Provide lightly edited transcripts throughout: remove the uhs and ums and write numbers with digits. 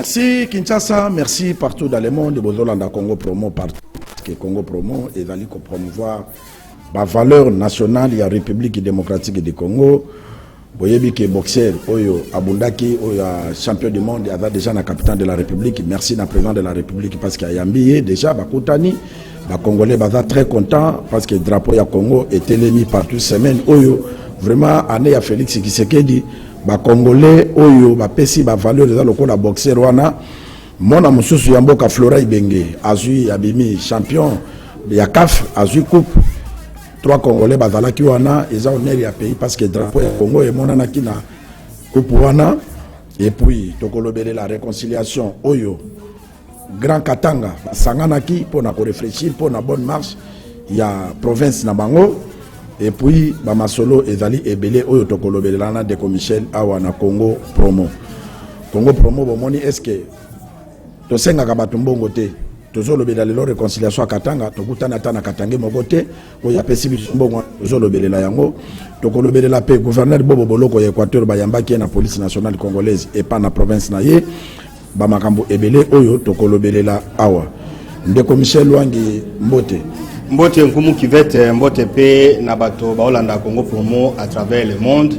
Merci Kinshasa, merci partout dans le monde. Bozolanda Congo Promo partout. Que Congo Promo est allé promouvoir la valeur nationale de la République démocratique du Congo. Boyebi que boxeur Oyo Abundaki, Oyo champion du monde, il y a déjà la capitaine de la République. Merci na président de la République parce qu'il y a Yambié déjà Bakutani. Les Congolais sont très contents parce que le drapeau du Congo est émis partout semaine. Oyo vraiment année à Félix Tshisekedi. Les Congolais Oyo bapesi ba valeur de la boxeur wana. Mona mususu yamboka Flora Ibenge, Azui Abimi champion ya CAF, Azui coupe. 3 Congolais bazalaki wana eza honneur ya pays parce que drapeau ya Congo est monana ki na coupe wana. Et puis tokolobele la réconciliation Oyo Grand Katanga sanganaki pour na ko réfléchir pour na bonne marche ya province na bango. Et puis ba masolo ezali ebele Oyo tokolobele na de Michel awa na Congo Promo bomoni est-ce que to senga ka batumbongo te tozolobela lelo réconciliation à Katanga tokutana ta na Katanga mokote oya pesi mbongo tozolobelela yango tokolobelela pe gouverneur Bobo Boloko ya Équateur bayambaki na police nationale congolaise et pas na province na ye ba makambo ebele Oyo tokolobelela awa ndeko Michel Lwangi Mbote nkumu kivete Mbote pe na bato baolanda Congo Promo à travers le monde.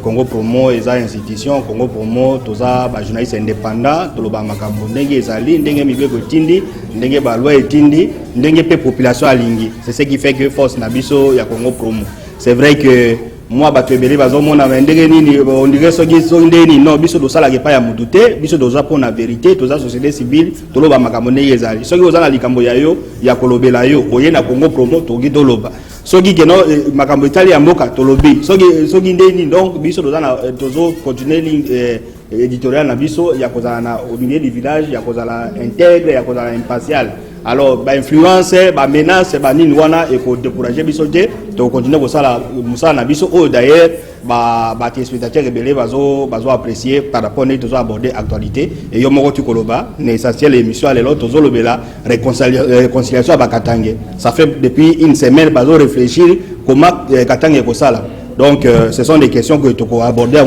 Congo Promo eza institution, Congo Promo toza ba journaliste indépendant, toloba makambo ndenge ezali, ndenge mibeko tindi, ndenge ba loi etindi, ndenge pe population alingi. C'est ce qui fait que force na biso ya Congo Promo. C'est vrai que moi bato ebele bazomona ndenge nini on dirait soki ndeni non biso dosala ke pa ya mutute, biso doza pona vérité, toza société civile, toloba makambo ndenge ezali. Soki oza na likambo ya yo ya kolobela yo, oye na Congo Promo togi toloba. Soki keno makambo itali ya mboka tolobi soki ndeni donc biso dozana tozo continuer ligne éditoriale na biso ya kozala na au milieu du village ya kozala intègre ya kozala impartial. Alors ba influence ba menace ba nini wana et ko décourager biso te to continuer kosala musala na biso o d'ailleurs ba téléspectateurs rebelle bazo apprécier par rapport à tozo aborder actualité et yo moko tu koloba l'essentiel émission à l'autre tozo lobela réconciliation ba Katanga. Ça fait depuis une semaine bazo réfléchir comment Katanga ko sala. Donc ce sont des questions que tu peux aborder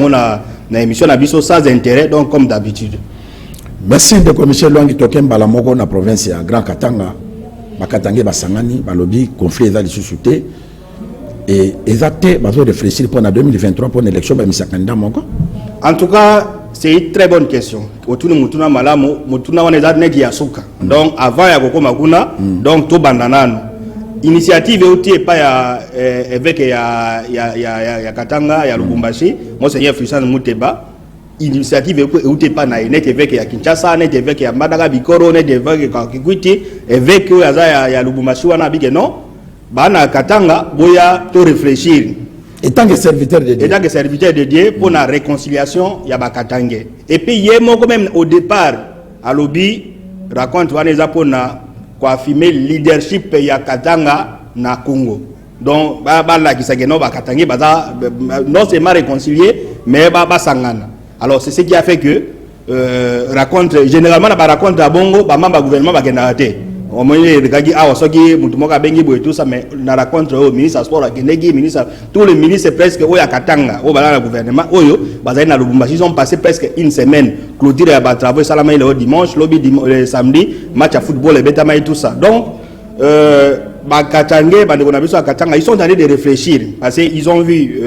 na émission na biso sans intérêt donc comme d'habitude. Merci de Michel Lwangi Tokemba la moko na province ya Grand Katanga. Bakatangé basangani balobi conflit ezali susute et exacté bazo réfléchir pour la 2023 pour l'élection ba misakanda moko. En tout cas, c'est une très bonne question. Otuni mutuna malamu mutuna wana ezali negi ya suka. Donc avant ya kokoma kuna donc to bandanano. Initiative outi pas ya évêque ya Katanga ya Lubumbashi, Monseigneur Fulgence Muteba. Initiative outi pas na net évêque ya Kinshasa, net évêque ya Mbandaka Bikoro, net évêque ya Kikwiti, évêque ya Lubumbashi wana bige non. Bana Katanga boya to réfléchir. Étant que serviteur de Dieu. Étant que serviteur de Dieu pour la réconciliation ya ba Katanga. Et puis yemo quand même au départ à lobby raconte waneza pour na kwa affirmer leadership ya Katanga na Congo. Donc ba la kisageno ba Katanga baza non seulement réconcilier mais ba sangana. Alors c'est ce qui a fait que raconte généralement na ba raconte à bongo ba mamba gouvernement ba kendate. Au moins les gars ah soki mutu moka bengi boy tout ça mais na raconte au ministre sport akenegi ministre tous les ministres presque oya Katanga au bala gouvernement oyo bazali na Lubumbashi ils ont passé presque une semaine clôture ya ba travaux salama le dimanche lobby le samedi match à football et betama et tout ça. Donc ba Katanga ba ndeko biso Katanga ils sont en train de réfléchir parce qu'ils ont vu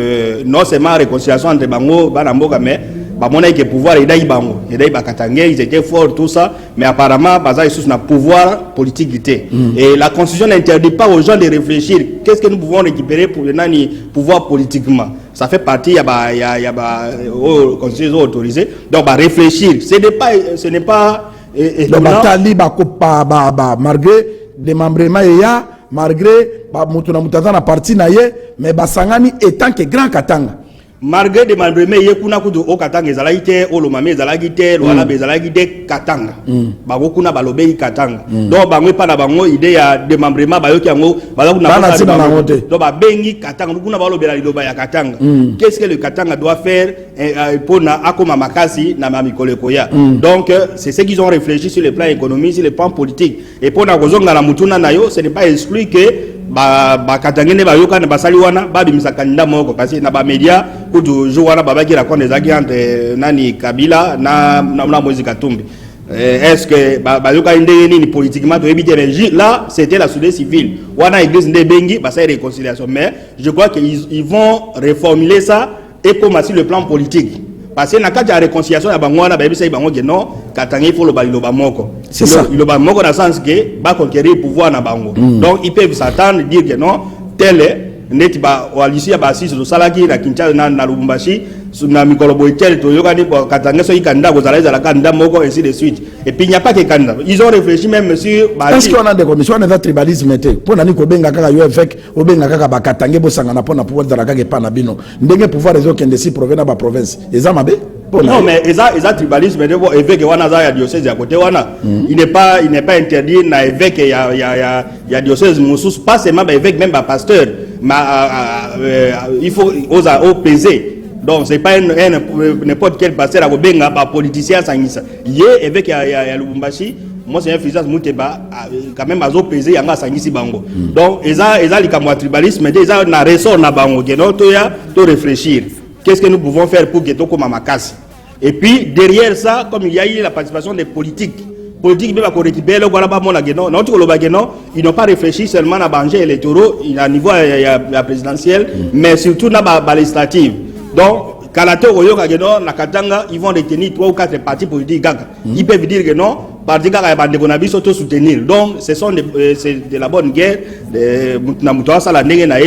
non seulement réconciliation entre bango bana mboka mais ba mona que pouvoir et bango et ba Katanga ils étaient forts tout ça mais apparemment baza ils sont na pouvoir politique et la constitution n'interdit pas aux gens de réfléchir qu'est-ce que nous pouvons récupérer pour le nani pouvoir politiquement. Ça fait partie ya constitution autorisée donc ba réfléchir ce n'est pas donc batali ba malgré démembrement ya malgré ba mutuna mutaza na parti na ye mais basangani étant que Grand Katanga malgré des malgré mais kuna kudu o Katanga ezalaki te o lomame ezalaki te lo ala bezalaki te Katanga bango kuna balobei Katanga donc bango pa na bango idée ya démembrement bayoki yango bazakuna bango donc ba bengi Katanga kuna balobela liloba ya Katanga qu'est-ce que le Katanga doit faire pour na akoma makasi na mamikolo koya. Donc c'est ce qu'ils ont réfléchi sur le plan économique sur le plan politique et pour na kozonga na mutuna nayo ce n'est pas exclu que katangene ba yoka na basali wana ba bimisa candidat moko parce que na ba média kutu jo wana baba ki raconte des actes entre nani Kabila na Moïse Katumbi. Est-ce que ba yoka ndenge ni politiquement to ebité là c'était la société civile. Wana église ndebengi ba ça réconciliation mais je crois qu'ils vont reformuler ça et comme sur le plan politique. Parce que na kati ya réconciliation ya bango wana ba yebisa bango que non katanga il faut le baliloba moko. C'est ça. Le ba moko dans le sens que ba conquérir le pouvoir na bango. Donc ils peuvent s'attendre dire que non tel est neti ba walisi ya basisi to salaki na Kinshasa na Lubumbashi na mikolo boitel to yoka ni katanga so ikanda ko zalaza la kanda moko ainsi de suite. Et puis il n'y a pas que kanda. Ils ont réfléchi même sur est-ce qu'on a des commissions on a tribalisme té pour nani ko benga kaka yo avec o benga kaka ba katanga bo sangana pona pouvoir zalaka ke pa na bino. Ndenge pouvoir les autres qui provenant ba province. Ezamabe non mais eza tribalisme de évêque wana za ya diocèse ya côté wana il n'est pas interdit na évêque ya diocèse mususu pas seulement ba évêque même ba pasteur il faut oser peser donc c'est pas n'importe quel pasteur a benga ba politicien sangisa ye évêque ya Lubumbashi moi c'est un fils Mouteba quand même azo peser yanga sangisi bango donc eza likamwa tribalisme de eza na ressort na bango que non to réfléchir. Qu'est-ce que nous pouvons faire pour que tout comme Mamakasi? Et puis derrière ça, comme il y a eu la participation des politiques, même à récupérer le Gualaba Monageno, ils n'ont pas réfléchi seulement à Bangé électoraux, à niveau la présidentielle, mais surtout à la législative. Donc, Kalato, Oyokageno, la Katanga, ils vont retenir 3 ou 4 partis politiques. Ils peuvent dire que non, parti Gaga et s'auto-soutenir. Donc, c'est de la bonne guerre,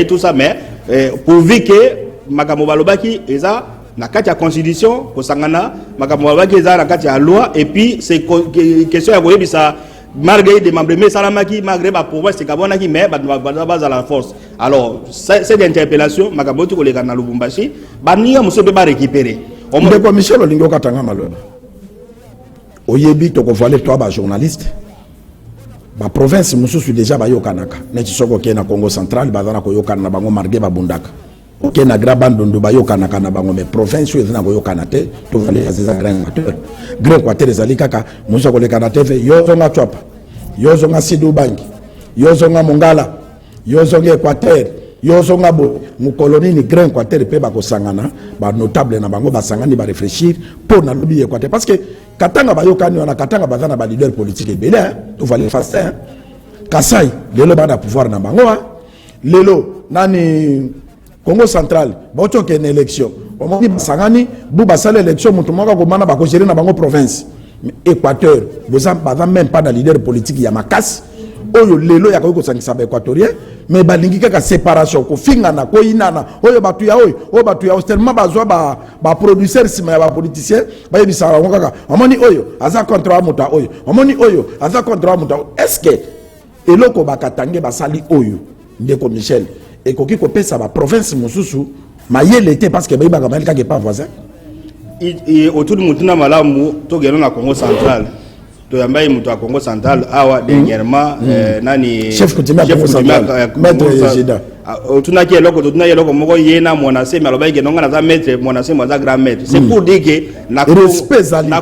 tout ça, mais pourvu que makambo balobaki eza na kati ya constitution ko sangana makambo balobaki eza na kati ya loi et puis c'est question ya koyebisa malgré des membres mais salamaki malgré ba pouvoir c'est kabonaki mais ba à la force. Alors cette interpellation makambo to koleka na Lubumbashi baninga musobe ba récupérer ndeko Michel Olingo katanga maloba oyebi to ko voler toi ba journaliste ba province mususu déjà ba yokanaka neti soko ke na Congo central bazana ko yokana na bango marge ba bundaka. Ok, na grabandondo ba yokana kana bango mais province yo na yokana te to vale azeza grand quartier ezali kaka muso ko le kana te yo zonga chapa yo zonga Sidu Bangi yo zonga Mongala yo zonga Équateur yo zonga bo mu colonie ni grand quartier pe ba ko sangana ba notable na bango ba sangani ba réfléchir pour na lobby Équateur parce que katanga ba yokani na katanga bazana ba leader politique ebele to vale face Kasai lelo ba na pouvoir na bango lelo nani Congo central, boto ke une élection. Au moment où Sangani, Bouba sale élection, Moutoumaka Gomana va gérer dans la province. Équateur, vous n'avez même pas de leader politique, il y a ma casse. Oyo lelo ya ko sangisa ba équatorien, mais balingi ka séparation ko fingana ko inana. Oyo batu ya tellement bazwa ba producteur sima ya ba politicien, ba yebisa wa kaka. Omoni oyo, aza contre muta oyo. Omoni oyo, aza contre muta. Est-ce que eloko bakatange basali oyo ndeko Michel et koki ko pesa ba province mususu mayele te parce que ba ibaka malika ke pas voisin et autour de mutuna malamu to gelo na Congo central to yambai mutu a Congo central awa dernièrement nani chef coutumier Congo central maître Yejida tuna ki eloko moko yena monase mais aloba ke nonga na za maître monase mo za grand maître c'est pour dire que na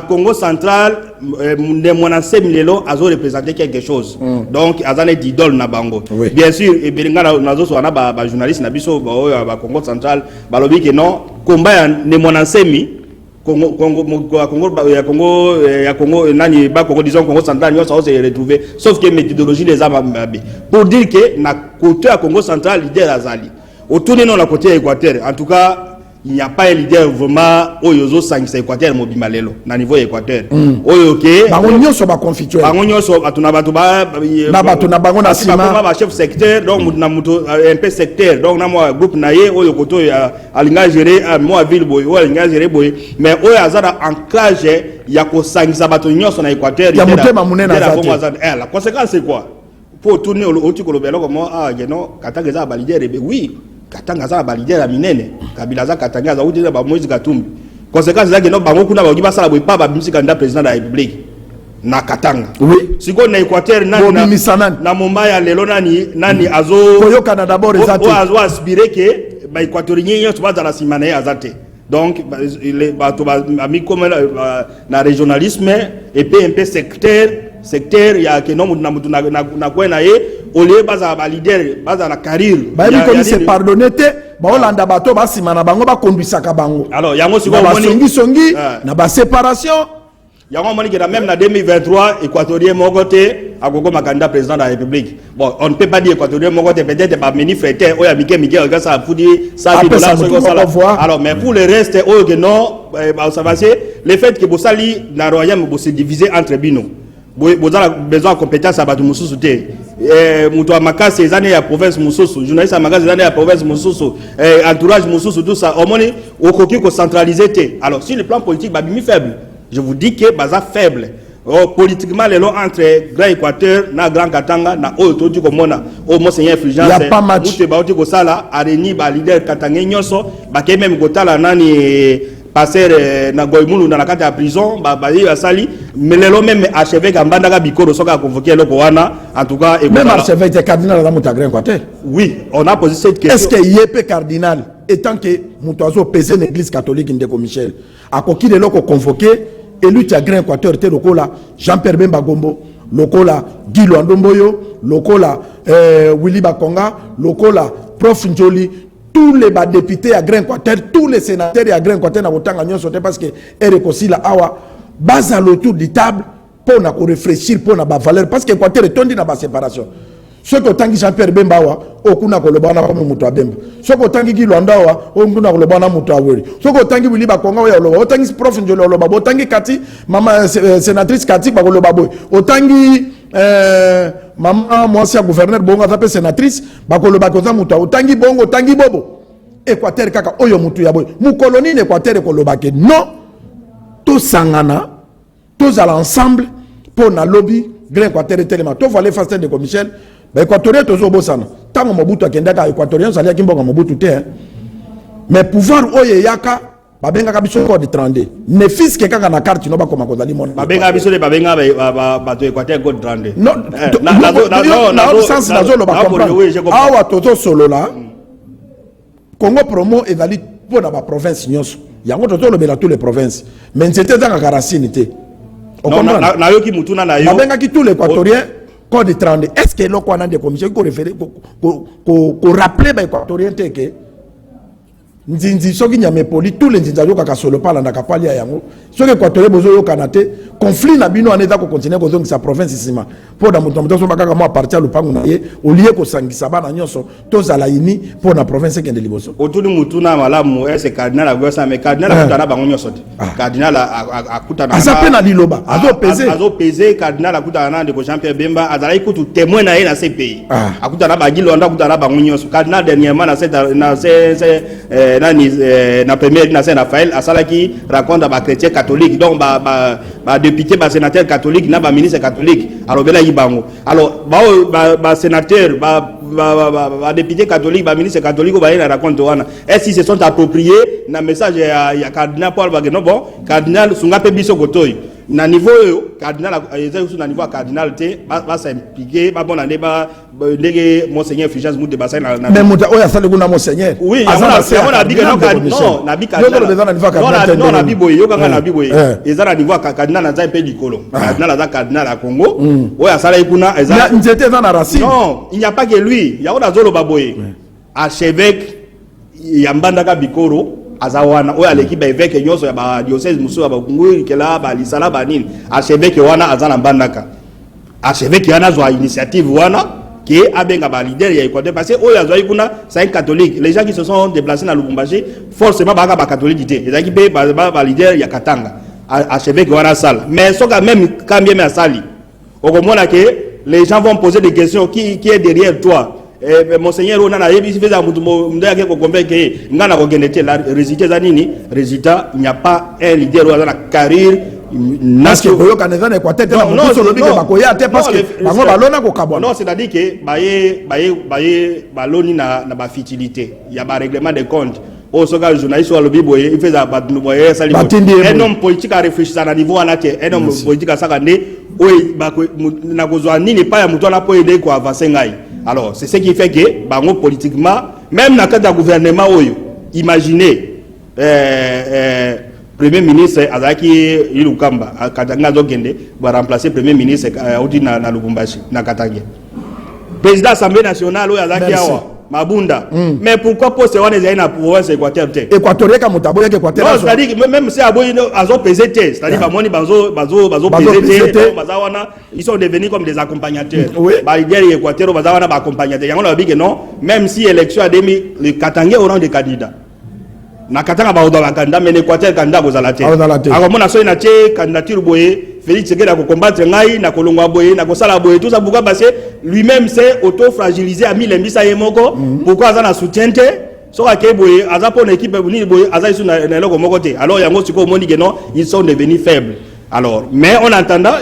Congo central de monase milelo azo représenter quelque chose donc azane d'idole na bango bien sûr et belinga nazo so na ba journaliste na biso ba Congo central balobi ke non combat ya ne monase mi Congo nani ba Congo disons Congo central yo ça se retrouver sauf que méthodologie les a pour dire que na côté à Congo central leader azali autour de non la côté Équateur en tout cas il n'y a pas un leader vraiment oyozo sangisa Équateur mobima lelo na niveau Équateur oyo ke bango nyonso ba confiture bango nyonso atuna batu ba na batu na bango na sima ba chef secteur donc na muto un peu secteur donc na moi groupe na ye oyo koto ya alinga gérer moi ville boy oyo alinga gérer boy mais oyo azara ancrage ya ko sangisa batu nyonso na Équateur ya mutema munena azate la conséquence c'est quoi pour tourner au tikolobelo comme non katanga za ba leader oui Katanga za ba leader minene Kabila za Katanga za uti ba Moïse Katumbi conséquence za no bango kuna ba ngiba sala boy pa ba bimisi candidat président de la République na Katanga oui siko na Équateur na Mombaya lelo nani azo koyo Canada d'abord ezate azo aspirer que ba Équatorien yo tuba za la simane azate donc les ba to ba ami comme na régionalisme et puis un peu secteur secteur ya que non na kwena ye au lieu baza ba leader baza na carrière ba bi comme c'est pardonner te ba olanda bato ba simana bango ba conduisa ka bango alors yango siko songi na ba séparation yango moni que même na 2023 équatorien mon côté a gogo candidat président de la République. Bon, on ne peut pas dire équatorien mon côté peut-être pas mini frère oya Miguel regarde ça pour dire ça $100. Alors mais pour le reste oh que non ça va c'est le fait que Bossali na royaume se diviser entre bino. Vous avez besoin de compétences à battre Moussou Té. Moutou Amaka, ces années à province Moussou, journaliste Amaka, ces années à province Moussou, entourage Moussou, tout ça. Au moins, au coquille qu'on centralisé. Alors, sur le plan politique, Babimi faible. Je vous dis que Baza faible. Politiquement, les lots entre Grand Équateur, na Grand Katanga, na Ototu Komona, au Monseigneur Fulgence. Il n'y a pas match. Mouté Baoti Kosala, Areni, leader Katangé Nyoso, Baké même Gotala, Nani. Passer na goymulu na nakati ya prison ba sali mais lelo même archevêque ambandaka bikoro soka convoquer loko wana en tout cas même archevêque est cardinal dans Moutagren quoi. Oui, on a posé cette question. Est-ce que yep cardinal étant que Moutazo pesé l'église catholique Ndeko Michel a coquille loko convoqué élu Tiagren Équateur te lokola Jean-Pierre Bemba Gombo lokola Guy Luandomboyo lokola Willy Bakonga lokola Prof Njoli tous les députés à Grand Équateur, tous les sénateurs à Grand Équateur na botanga nyonso te parce que RECOSI la awa base à l'autour de table pour na réfléchir pour na ba valeur parce que Équateur est tondi na ba séparation. Ce que tangi Jean-Pierre Bemba wa okuna ko lobana ko mutu abemba. Ce que tangi Guy Luandawa okuna ko lobana mutu aweri. Ce que tangi Willy Bakonga wa loba, otangi prof Njolo loba, otangi Kati mama sénatrice Kati ba loba boy. Otangi maman moi c'est gouverneur bongo tapé sénatrice bakolo bakoza mutu otangi bongo tangi bobo Équateur kaka oyo mutu ya boy mu colonie l'Équateur ko lobake non tous sangana tous à l'ensemble pour na lobby Grand Équateur tellement to fallait faire de Michel ba équatorien tozo bosana tango Mobutu akendaka équatorien salia kimbonga Mobutu te mais pouvoir oyo yaka babenga kabiso ko de 32 ne fils que kaka na carte no ba koma ko dali mon babenga biso le babenga ba to Équateur ko 32 non non sens nazo lo ba comprendre awa toto solo la Congo promo ezali pour na ba province nyonso yango toto lo bela tous les provinces mais c'était dans la racine te on comprend na yo ki mutuna na yo babenga ki tous les équatoriens code de 32 est-ce que lo ko na de commission ko référer ko rappeler ba équatorien te que nzinzi soki nyame poli tous les nzinza yoka kasolo pala na kapali ya yango soki équatorien bozo yoka na te conflit na bino aneza ko continuer ko zongi sa province sima pour na muto so bakaka mo partir lupangu na ye olie ko sangisa bana nyonso toza la ini pour na province kende liboso otuli mutuna malamu ese cardinal agosa mais cardinal akutana bango nyonso te cardinal akutana asape na liloba azo peser cardinal akutana na ndeko Jean-Pierre Bemba azali kutu témoin na ye na CPI akutana ba Guy Luanda akutana bango nyonso cardinal dernièrement na premier na Saint Raphaël asalaki raconte ba chrétien catholique donc ba député ba sénateur catholique na ba ministre catholique alors bela yibango alors ba sénateur ba député catholique ba ministre catholique ba ina raconte wana est-ce qu'ils se sont appropriés na message ya cardinal Paul Bageno bon cardinal sunga pe biso gotoy na niveau cardinal na niveau cardinal te ba s'impliquer ba bon année ba ndege monseigneur Fulgence Mouté bassin na mais muta oya sale kuna monseigneur oui on a dit que non na bi cardinal non na biboye yo kanga na biboye ezala niveau cardinal na za pe likolo cardinal za cardinal à Congo oya sale kuna ezala nzete za na racine non il n'y a pas que lui ya ona zolo baboye archevêque ya mbandaka bikoro azawana oya l'équipe évêque nyonso ya ba diocèse muso ya ba Kungu kela ba lisala ba nini archevêque wana azana mbandaka archevêque yana zo initiative wana qui abenga ba leader ya Équateur parce que oya zo ikuna c'est un catholique les gens qui se sont déplacés dans Lubumbashi forcément ba catholique té les qui ba leader ya Katanga archevêque wana sala mais soka même quand bien mais sali au komona que les gens vont poser des questions qui est derrière toi monseigneur on a yebi fait za mutu mnda yake ko gombe ke ngana ko genete la résultat za nini résultat il n'y a pas un leader ou la carrière national ko yoka nezana Équateur tena mutu solo bike bakoya te parce que bango balona ko kabona non c'est-à-dire que baye baloni na ba futilité il y a ba règlement de compte au soga journaliste ou le biboye il fait za ba boye sali un homme politique a réfléchi à niveau anatie un homme politique a sakande oui ba na kozwa nini pa ya mutu na po aider ko avancer ngai. Alors, c'est ce qui fait que, bango politiquement, même dans le cadre du gouvernement, imaginez, Premier ministre Azaki Ilukamba, Katanga Zokende, va remplacer Premier ministre Audi na Lubumbashi, na Katanga. Président de l'Assemblée nationale, Azaki Awa, Mabunda. Mais pourquoi poste on est dans la province équatoriale? Équatorial comme Mutabo équatorial. Non, c'est-à-dire même si Aboy Azo PZT, c'est-à-dire Bamoni Bazo PZT, ils sont devenus comme des accompagnateurs. Oui. Balidier Équateur, Bazawana accompagnateur. On a dit que non, même si l'élection a démis, les Katangais auront des candidats. Na Katanga ba oda candidat mais l'Équateur candidat ko zalate. Alors mon asso na tie candidature boye Félix Tshisekedi ko combattre ngai na kolongwa boye na ko sala boye tout ça pourquoi parce que lui-même s'est auto-fragilisé a mis les mbisa yemoko pourquoi azana soutien te so ka ke boye azapo na équipe ni boye azai su na loko moko te alors yango siko moni que non ils sont devenus faibles. Alors mais en attendant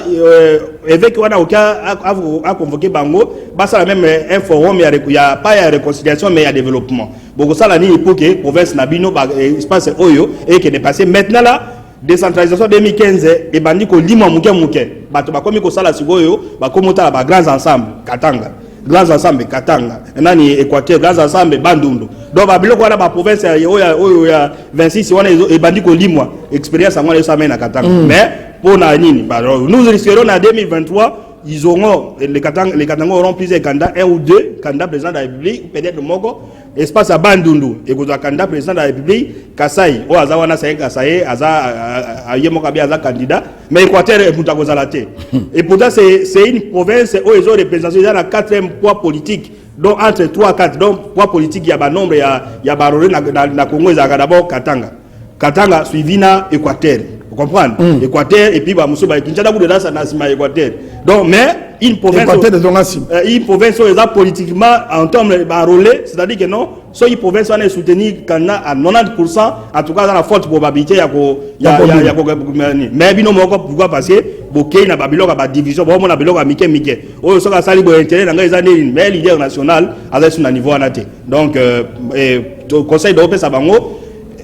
évêque wana a convoqué bango basa même un forum il y a pas de réconciliation mais il y a développement beaucoup ça la ni pour que province nabino espace oyo et que dépasser maintenant là décentralisation 2015 et bandi ko limo muke bato ba komi ko sala sikoyo ba komota ba grands ensemble Katanga grands ensemble Katanga nani Équateur grands ensemble Bandundu donc ba biloko wana ba province oyo ya 26 wana e bandi ko limo expérience ngwana ça mena Katanga mais pour nani nous risquerons en 2023 ils auront les Katanga auront plusieurs candidats, un ou deux candidats présidents de la République, peut-être le Mogo, espace à Bandundu, et vous avez candidat président de la République, Kassai, ou Azawana Saïd Kassai, Ayemokabi Aza candidat, mais Équateur est Moutakozalate. Et pourtant, c'est une province où ils ont représenté dans la 4e poids politique, donc entre 3 et 4, donc poids politique, il y a un nombre, il y a Baroré, dans Congo, il y a d'abord Katanga. Katanga suivi na Équateur. Vous comprenez? Équateur et puis bah monsieur bah Kinshasa vous dedans ça n'a Équateur. Donc mais une province où est politiquement en termes de relais, c'est-à-dire que non, soit une province on est soutenu à 90% en tout cas dans la forte probabilité il y a mais bino moko pourquoi parce que Bokeh na Babylone ba division bon on a Babylone mike oh so ka sali bo intérêt dans les années mais leader national à ce niveau anaté. Donc conseil d'Europe ça bango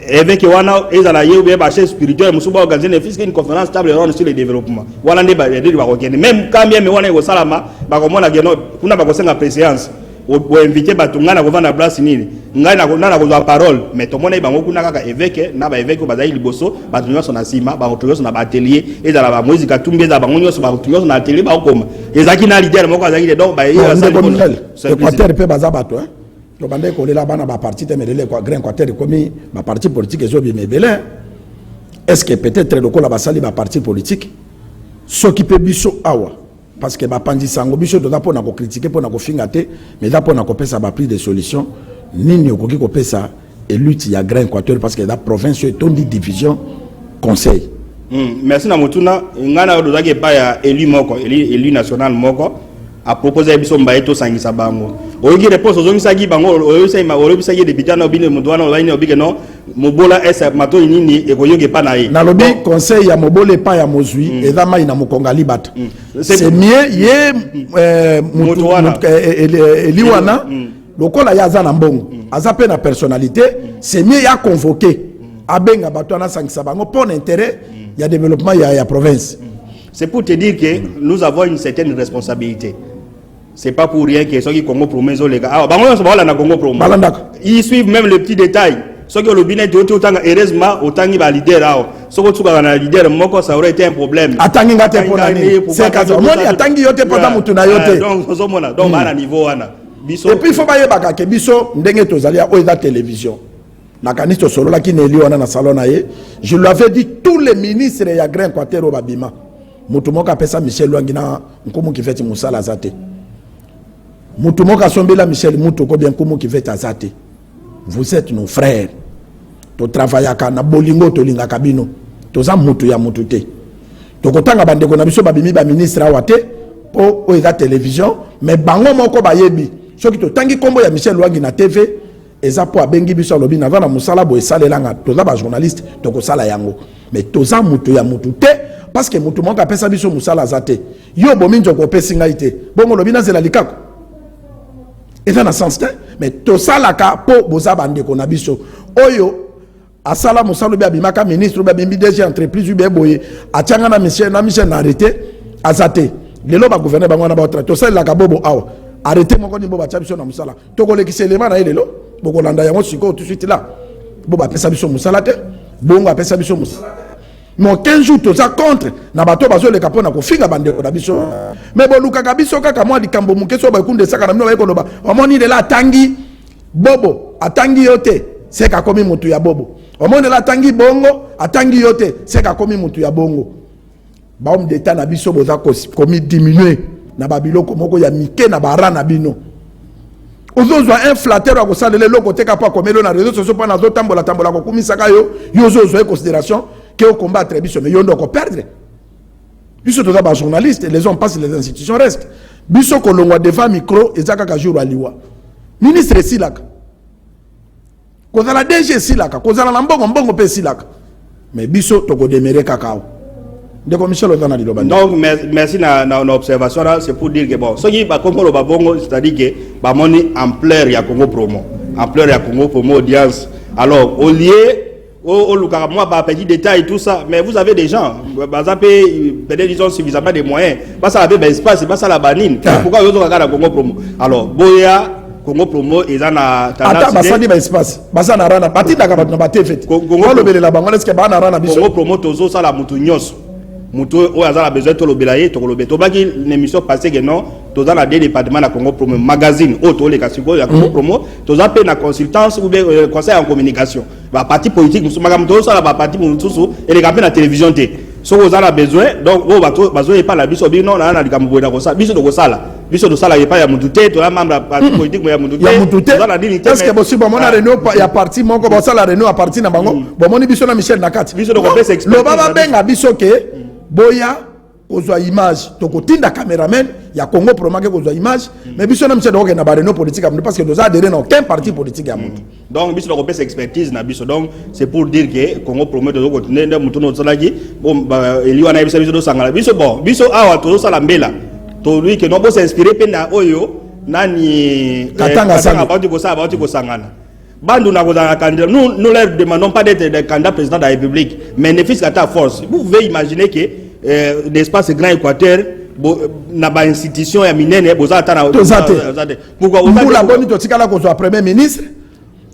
évêque wana ezala ye bien bâché spirituel musuba organiser une conférence table ronde sur le développement wana nde ba kokende même quand bien me wana ko salama ba ko mona geno kuna ba ko senga préséance o inviter batungana ko vana place nini ngai na ko parole mais to mona bango kuna kaka évêque na ba évêque ba zaili liboso ba tunyo so na sima ba tunyo so na ba atelier ezala ba musique tumbe za bango nyoso ba tunyo so na atelier ba koma ezaki na leader moko azaki donc ba ya ça Équateur pe baza bato hein to bande ko lela bana ba parti te medele ko grand Équateur komi ba parti politique ezo bi mebele est-ce que peut-être le kola ba sali ba parti politique s'occuper biso awa parce que ba pandi sango biso to dapo na ko critiquer pour na ko finga te mais dapo na ko pesa ba prise de solution nini okoki ko pesa et lutte ya grand Équateur parce que la province est une division conseil. Merci na mutuna ngana do zake pa ya élu national moko a proposé biso mbaeto sangisa bango oyoki réponse ozongisa gi bango oyosema olobisa gi député na obine mudwana olayini obike no mobola esa mato nini ekoyoki pa na ye na lobi conseil ya mobole pa ya mozui ezama ina mukonga libata c'est mieux ye eliwana lokola ya za na mbongo aza pe na personnalité c'est mieux ya convoquer abenga bato na sangisa bango pour l'intérêt ya développement ya province. C'est pour te dire que nous avons une certaine responsabilité. C'est pas pour rien que ceux qui Congo promet les gars. Ah, Congo promet. Ils suivent même les petits détails. Ceux qui ont le binet de autant heureusement autant il va leader. Ceux qui sont leader, ça aurait été un problème. Attendez, c'est cadeau. Moi, attendez, yote pas mutuna yote. Donc à niveau ana. Et puis il faut pas y baka que biso ndenge tozalia o eza télévision. Na kanisto solo la ki neli wana na salon na ye. Je lui avais dit tous les ministres ya Grand Équateur au babima. Mutumoka pesa Michel Luangina nkomo ki feti musala zate. Mutumoka sombela Michel Mutoko bien nkomo ki feti azate. Vous êtes nos frères. To travaillaka na bolingo to linga kabino. To za mutu ya mutu te. To kotanga bandeko na biso babimi ba ministre awate po o eza télévision mais bango moko bayebi. Soki to tangi kombo ya Michel Luangina TV eza po abengi biso lobi na vana musala bo esalelanga to za ba journaliste to ko sala yango. Mais to za mutu ya mutu te. Parce que mutu moka pesa biso musala zate yo bominjo ko pesinga ite bongo lobina zela likako eza na sens te mais to sala ka po boza bande ko na biso oyo asala musalo bi abimaka ministre bi bimbi DG entreprise bi boye atianga na Michel na arrêté azate lelo ba gouverneur bango na ba to sala ka bobo awa arrêté moko ni boba chabiso na musala to ko lekise lema na lelo boko landa yango siko tout de suite là boba pesa biso musala te bongo apesa biso musala mais 15 jours tous ça contre na bato bazo le kapona ko finga bande ko biso mais bon luka kabiso kaka moi likambo mukeso ba kunde saka na mino ba ko ba omoni de la tangi bobo atangi yote c'est ka komi mutu ya bobo omoni la tangi bongo atangi yote c'est ka komi mutu ya bongo ba homme d'état na biso boza komi diminuer na babiloko moko ya mike na bara na bino ozozwa un flatteur à kosalele loko teka pa komelo na réseaux sociaux pa na zo tambola ko kumisaka yo yozozwa considération que au combattre biso mais yo ndoko perdre biso toza ba journaliste les hommes passent les institutions restent biso kolongwa devant micro ezaka ka jour aliwa ministre silaka kozala DG silaka kozala na mbongo pe silaka mais biso toko demerer kakao. Donc merci na observation là, c'est pour dire que bon, ce qui va Congo Bongo, c'est-à-dire que bah moni ampleur ya Congo Promo, ampleur ya Congo Promo audience. Alors au lieu au Luka moi pas petit détail tout ça, mais vous avez des gens, bah ça peut-être ils ont suffisamment de moyens, pas ça avait espace, pas ça la banine. Pourquoi ils ont regardé Congo Promo? Alors boya Congo Promo ils en a attends basa di ba espace basa na rana batinda ka batna batefet Congo lobele la bango est-ce que ba na rana biso Congo Promo tozo ça la mutu nyos mutu o azala besoin to lobelaye to lobé to baki l'émission passée que non to dans la deux départements na Congo Promo magazine o to le kasiko ya Congo Promo to za pe na consultance ou bien conseil en communication ba parti politique musu magam to ça la ba parti mususu et les campagnes na télévision té so vous avez besoin donc o bazo e pas la biso bi non na likambo na ko ça biso do ko sala biso do sala e pas ya mutu té to ya membre parti politique ya mutu té est-ce que possible mon réunion ya parti moko ba sala réunion à parti na bango bon moni biso na Michel Nakati biso do ko pesa expliquer lo baba benga biso ke boya kozwa image tokotinda cameraman ya Congo Promo ke kozwa image mais biso na Michel Nakati na ba réunion politique parce que nous a adhéré dans aucun parti politique ya mutu donc biso do ko pesa expertise na biso donc c'est pour dire que Congo Promo do ko tinde mutu no tsalaki bon eliwa na biso do sangala biso bon biso awa to sala mbela to lui que no bo s'inspirer pe na oyo nani katanga sanga ba ti ko sangana bandu na kozana candidat nous leur demandons pas d'être des candidats président de la République mais ne fils qu'à force vous pouvez imaginer que l'espace grand Équateur na ba institution ya minene bozata na pourquoi vous la bonne to tikala ko soit premier ministre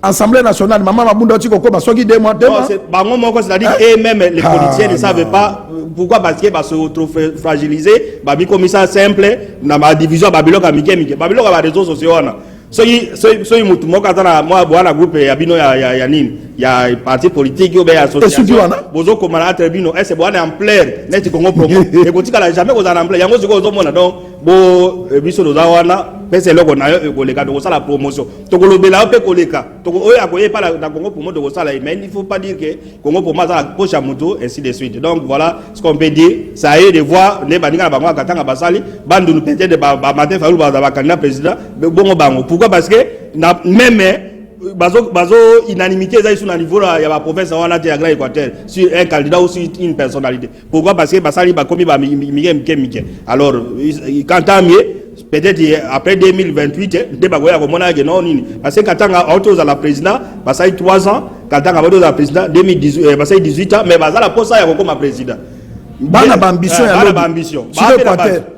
Assemblée nationale maman mabunda tiko ko basoki 2 mois c'est bango moko c'est-à-dire et même les politiciens ne savent pas pourquoi parce que ba se trop fragilisé ba bi commissaire simple na ba division babilo ka mike babilo ka ba réseaux sociaux wana soy mutu moko atana moi bwana groupe ya bino ya nini ya parti politique ou bien association bozo komana tribunal est bwana en plaire net Congo Promo et kotika la jamais kozana en plaire yango ziko ozomona donc bo biso doza wana pese loko na yo ekoleka to kosala promotion to kolobela pe koleka to oya koye pa na Congo Promo de kosala mais il faut pas dire que Congo Promo ça poche à moto ainsi de suite donc voilà ce qu'on peut dire ça est de voir les baninga na bango katanga basali bandu nous peut-être ba matin fallu ba candidat président bongo bango pourquoi parce que même bazo unanimité ça sur le niveau il y a la province wana ya Grand Équateur sur un candidat ou sur une personnalité pourquoi parce que basali ba komi ba mike alors quand peut-être après 2028 débat goya ko mona ke non nini parce que katanga auto za la président basali 3 ans katanga auto za président 2018 basali 18 ans mais bazala posa ya ko comme président bana ambition ya bana ambition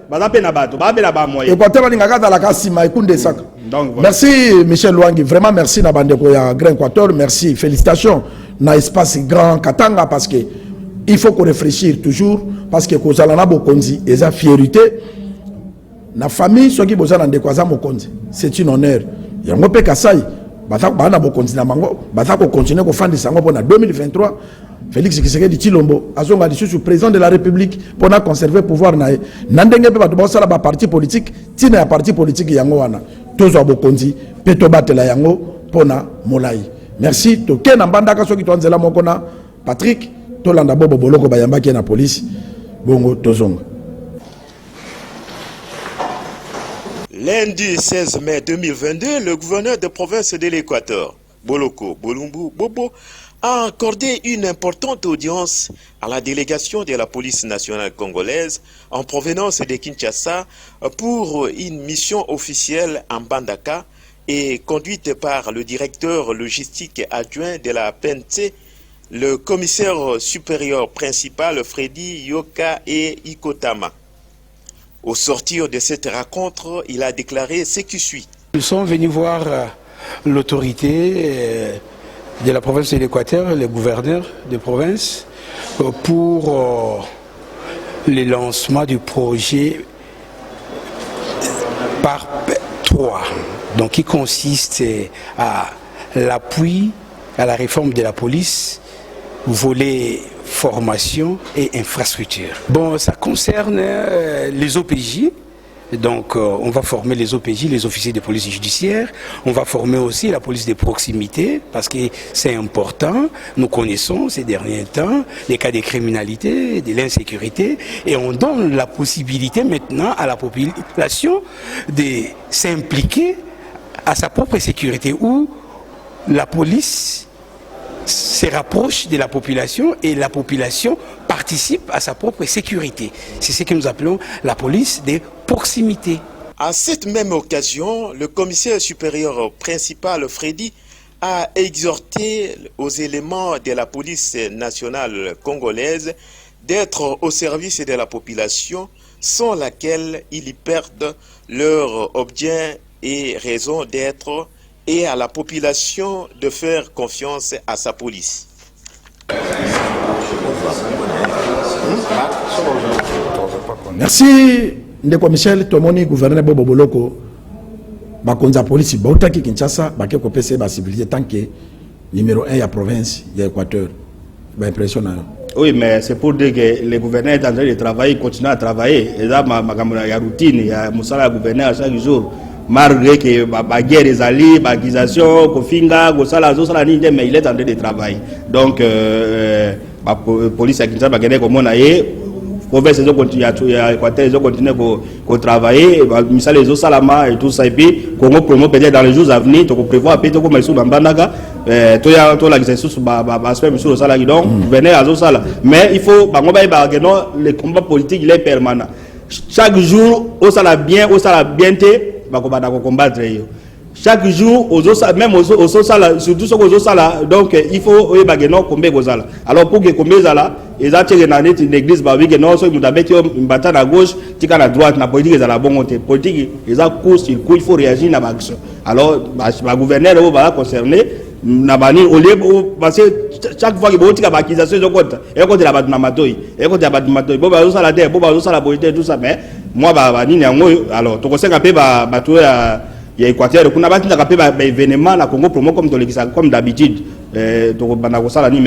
ba pe na bato ba be la ba moyen Équateur lingaka za la kasima ikunde saka. Merci Michel Luangi, vraiment merci na bande ko ya Grand Équateur, merci, félicitations na espace grand Katanga parce que il faut qu'on réfléchisse toujours parce que kozala na bokonzi eza fierté na famille soki bozala ndekwaza mokonzi c'est une honneur yango pe kasai bana bokonzi na bango batako continuer ko fandisa ngo pona 2023 Félix Tshisekedi Tshilombo azonga lisusu président de la République pour conserver pouvoir na ndenge pe bato bosala ba parti politique tina ya parti politique yango wana tozo bokonzi pe to batela yango pona molai merci to kena mbandaka soki to nzela moko na Patrick to landa bobo boloko bayambaki na police bongo tozonga. Lundi 16 mai 2022, le gouverneur de province de l'Équateur, Boloko Bolumbu Bobo, a accordé une importante audience à la délégation de la police nationale congolaise en provenance de Kinshasa pour une mission officielle en Bandaka et conduite par le directeur logistique adjoint de la PNC, le commissaire supérieur principal Freddy Yoka et Ikotama. Au sortir de cette rencontre, il a déclaré ce qui suit. Nous sommes venus voir l'autorité de la province de l'Équateur, le gouverneur de province, pour le lancement du projet par 3, donc qui consiste à l'appui à la réforme de la police, volet formation et infrastructure. Bon, ça concerne les OPJ. Donc, on va former les OPJ, les officiers de police judiciaire. On va former aussi la police de proximité parce que c'est important. Nous connaissons ces derniers temps les cas de criminalité, de l'insécurité. Et on donne la possibilité maintenant à la population de s'impliquer à sa propre sécurité où la police se rapproche de la population et la population participe à sa propre sécurité. C'est ce que nous appelons la police de proximité. À cette même occasion, le commissaire supérieur principal Freddy a exhorté aux éléments de la police nationale congolaise d'être au service de la population sans laquelle ils y perdent leur objet et raison d'être, et à la population de faire confiance à sa police. Merci, Ndeko Michel, Tomoni, gouverneur Bobo Boloko, Bakonza police, Bautaki Kinshasa, Bakeko PC, Basibilité, tant que numéro 1 à province, il y a Équateur. Impressionnant. Oui, mais c'est pour dire que le gouverneur est en train de travailler, continue à travailler. Et là, il y a routine, il y a Moussala gouverneur à chaque jour. Malgré que la guerre des alliés, l'accusation, Kofinga, Gosala, mais il est en train de travailler. Donc, la police a quitté la comme on a eu. Province, ils ont continué à Équateur, ils ont continué à travailler. Misal les Salama et tout ça. Et puis, Congo promo peut-être dans les jours à venir, tu peux prévoir, peut-être comme ils sont dans Bandaga, tu as l'accession sur le salaire. Donc, venez à Zosala. Mais il faut, le combat politique, il est permanent. Chaque jour, au salaire bien, combattre. Chaque jour, même aux Sala, surtout aux Sala, donc il faut combien Gozala. Alors pour que combien Zala, ils ont tiré dans l'église, que non, ils ont une bataille à gauche, tiré à droite, la politique est à la bonne côté. Politique, ils ont course, il faut réagir à l'action. Alors, le gouverneur est concerné. Au lieu parce que chaque fois qu'il y a une accusation, ils ont compte. Et quand il y a un matoi, et quand il y a un matoi, bon, bah, ça la terre, bon, bah, ça la politique, tout ça, mais moi, alors, tu conseilles un peu, il y a Équateur, on a battu un événement à Congo promo comme d'habitude. Mais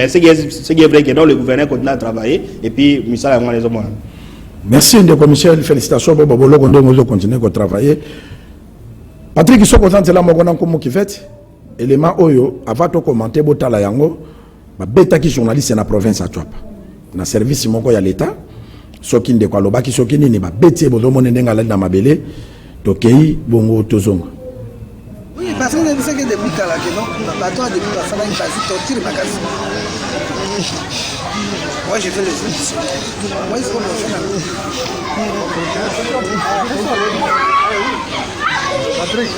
c'est vrai que le gouverneur continue à travailler et puis, Missa, on les hommes. Merci, Ndeko Michel, félicitations pour Bobolo, on continue à travailler. Patrick, ils sont contents de la Mogona comme qui fait. Élément Oyo, avant de commenter, Botala Yango, bêta qui journaliste dans la province à Tuapa. Dans le service, il y a l'État. Sokin de Kwaloba qui sokini ni ba bêtier bozomo nenga la na mabele. Tokei bongo tozonga. Oui, parce que je sais que depuis là que non, bateau depuis la salle il passe torture ma casse. Moi j'ai fait les autres. Moi il faut le faire. Patrick.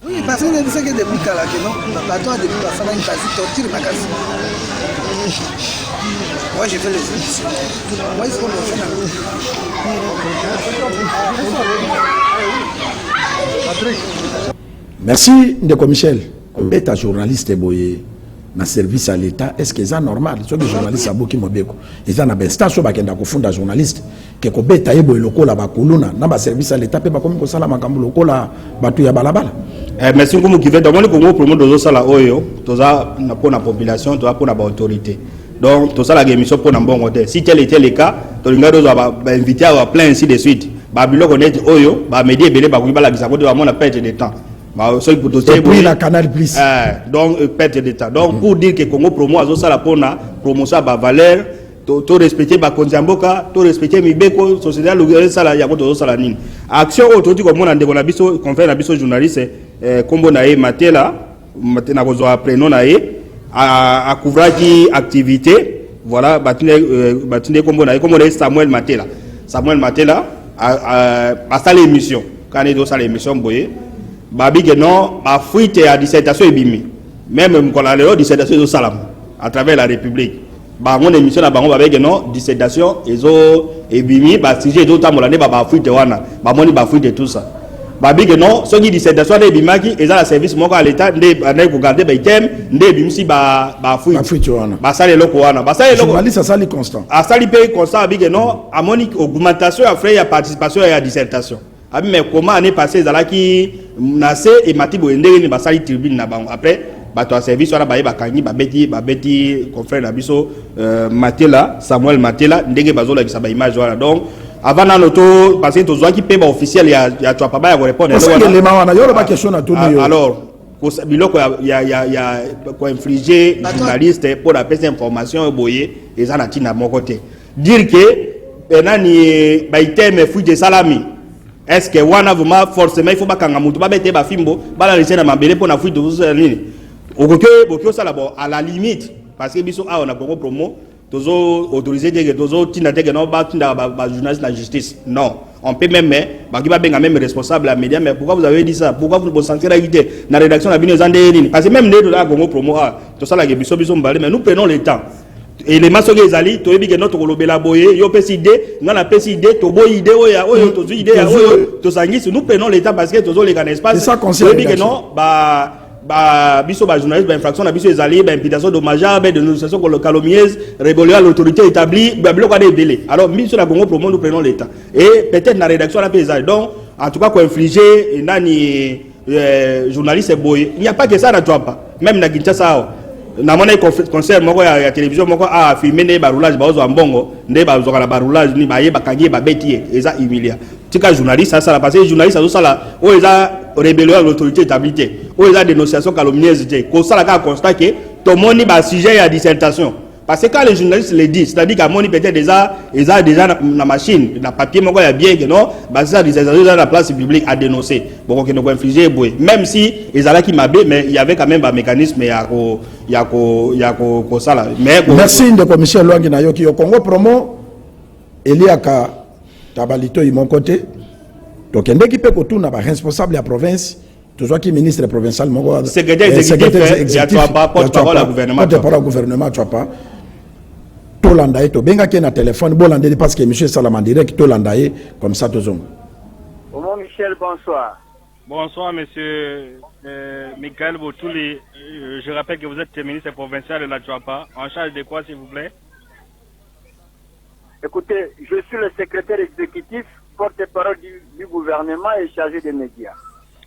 Oui, parce que je sais que depuis là que non, bateau depuis la salle il passe torture ma casse. Moi j'ai fait les autres. Moi il faut le faire. Patrick. Merci Ndeko Michel. Beta journaliste boye na service à l'État, est-ce que c'est normal? Ce que journaliste a beaucoup mobeko. Ils ont une station bakenda kufunda journaliste que ko beta yebo lokola bakuluna na ba service à l'État pe ba komi ko sala makambo lokola batu ya balabala. Merci comme qui fait dans le Congo promo de sala oyo, toza na pour la population, toza pour la autorité. Donc tout ça la émission pour un bon côté. Si tel était le cas, to lingado va inviter à plein ainsi de suite. Babilo connaît oyo, ba médias belé ba kuiba la gisako de vraiment la perte de temps. Depuis la Canal Plus. Donc perte de temps. Donc pour dire que Congo promo azo sala pour la promotion ba valeur, to respecter ba konzamboka, to respecter mibeko société lugere sala ya ko to sala nini. Action autour comme on a ndeko na biso confrère na biso journaliste kombo na e Matela ko zo prénom na e à couvrir activité, voilà, batine kombo na e kombo na Samuel Matela. Samuel Matela a ça l'émission. Quand il est dans l'émission boye babi que non a fuite à dissertation ebimi même quand la léo dissertation de salam à travers la République ba mon émission na bango babi que non dissertation ezo ebimi ba sujet d'autant molane ba fuite wana ba moni ba fuite tout ça babi que non ceux qui dissertation de bimaki et la service moko à l'état ndé ko garder ba item ndé bimsi ba fuite ba sale loko wana ba sale loko journaliste ça sali constant a sali pe constant babi que non a monique augmentation à frais ya participation et à dissertation abi mais comment année passée zalaki nase et matibo ndé ni ba sali tribune na bango après bato a service wana ba kangi ba beti confrère na biso Matela Samuel Matela ndenge bazola bisa ba image wana donc avant notre parce que tous qui paient officiel il y a tu as pas mal à répondre alors biloko il y a quoi infliger journaliste pour la peste information boyer et ça na tina mon côté dire que nani ba item fouille de salami est-ce que wana vraiment forcément il faut pas kanga mutu ba bete ba fimbo ba la laisser na mabele pour na fouille de vous nini okoko ça là à la limite parce que biso a on a Congo promo tozo autorisé de tozo tina te que non ba tinda ba journaliste la justice non on peut même ba ki ba benga même responsable à média mais pourquoi vous avez dit ça pourquoi vous sentez la idée na rédaction na bino zande nini parce que même les de la Congo promo to ça la ke biso mbale mais nous prenons le temps et les masoge ezali to yebi ke notre kolobela boye yo pesi idée ngana pesi idée to boy idée oya oyo to zu idée oyo to sangisi nous prenons le temps parce que tozo les espace c'est ça conseil yebi ke non biso ba journaliste ba infraction na biso ezali ba imputation dommageable de dénonciation calomnieuse rébellion à l'autorité établie ba bloquer des délais alors biso na Congo promo nous prenons le temps et peut-être la rédaction la paysanne donc en tout cas quoi infliger nani journaliste boy il n'y a pas que ça na toi pas même na Kinshasa na mona concert moko ya télévision moko a filmer ne ba roulage ba ozo mbongo nde ba zoka la ba roulage ni ba ye ba kangi ba beti eza humilia tika journaliste ça la passer journaliste ça la o eza rébellion à l'autorité établie ou les dénonciation calomnieuse ko sala ka constat que to moni ba sujet à dissertation parce que quand les journalistes le disent c'est-à-dire qu'à moni peut-être déjà na machine na papier moko ya bien que non ba ça dissertation dans la place publique à dénoncer bon que ne ko infliger boy même si ezala ki mabe mais il y avait quand même un mécanisme ya ko sala mais merci de commissaire Lwangi na yoki au Congo promo eliaka tabalito de mon côté donc dès qu'il peut que na ba responsable de la province toujours qui ministre provincial mon secrétaire exécutif il y a pas porte-parole au gouvernement porte-parole au gouvernement tu vois pas Tolanda to benga qui na téléphone bolanda parce que monsieur Salaman direct Tolanda comme ça toujours Bonjour Michel, bonsoir. Bonsoir monsieur Michael Botouli, je rappelle que vous êtes ministre provincial de la Tchouapa, en charge de quoi s'il vous plaît? Écoutez, je suis le secrétaire exécutif, porte-parole du gouvernement et chargé des médias.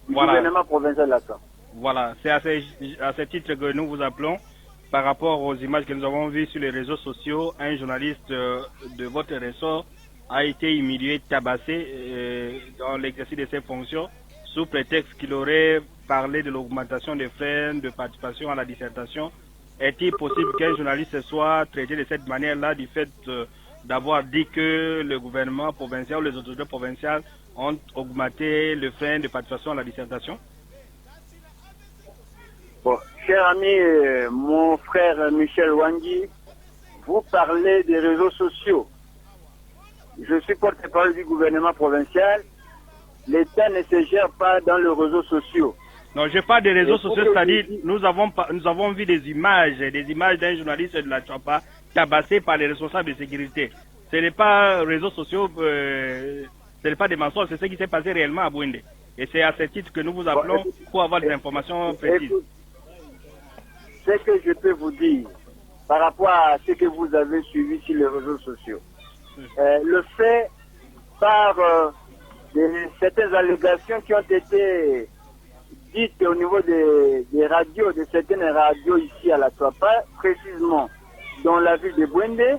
Du gouvernement provincial de la Tchouapa. Voilà, c'est à ce titre que nous vous appelons par rapport aux images que nous avons vues sur les réseaux sociaux. Un journaliste de votre ressort a été humilié, tabassé dans l'exercice de ses fonctions sous prétexte qu'il aurait parlé de l'augmentation des frais de participation à la dissertation. Est-il possible qu'un journaliste soit traité de cette manière-là du fait d'avoir dit que le gouvernement provincial ou les autorités provinciales ont augmenté le frein de participation à la dissertation? Bon, cher ami, mon frère Michel Lwangi, vous parlez des réseaux sociaux. Je suis porte-parole du gouvernement provincial. L'État ne se gère pas dans les réseaux sociaux. Non, je parle des réseaux sociaux, c'est-à-dire nous avons vu des images d'un journaliste de la Tchouapa tabassé par les responsables de sécurité. Ce n'est pas réseaux sociaux, ce n'est pas des mensonges, c'est ce qui s'est passé réellement à Bouindé. Et c'est à ce titre que nous vous appelons pour avoir des informations précises. Ce que je peux vous dire par rapport à ce que vous avez suivi sur les réseaux sociaux, le fait par certaines allégations qui ont été dites au niveau des radios, de certaines radios ici à la Tchouapa, précisément dans la ville de Bouindé,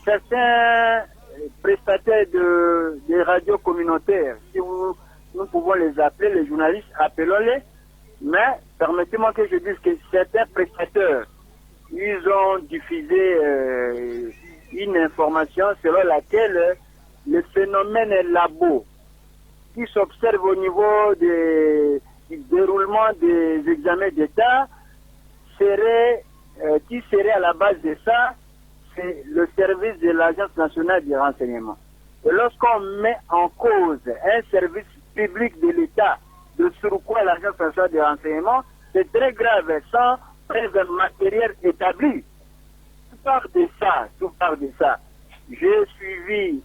certains prestataires des radios communautaires, si nous pouvons les appeler, les journalistes, appelons-les, mais permettez-moi que je dise que certains prestataires, ils ont diffusé une information selon laquelle le phénomène labo qui s'observe au niveau du déroulement des examens d'État qui serait à la base de ça, c'est le service de l'Agence nationale du renseignement. Et lorsqu'on met en cause un service public de l'État, de sur quoi l'Agence nationale du renseignement, c'est très grave sans preuve matérielle établie. Tout part de ça. J'ai suivi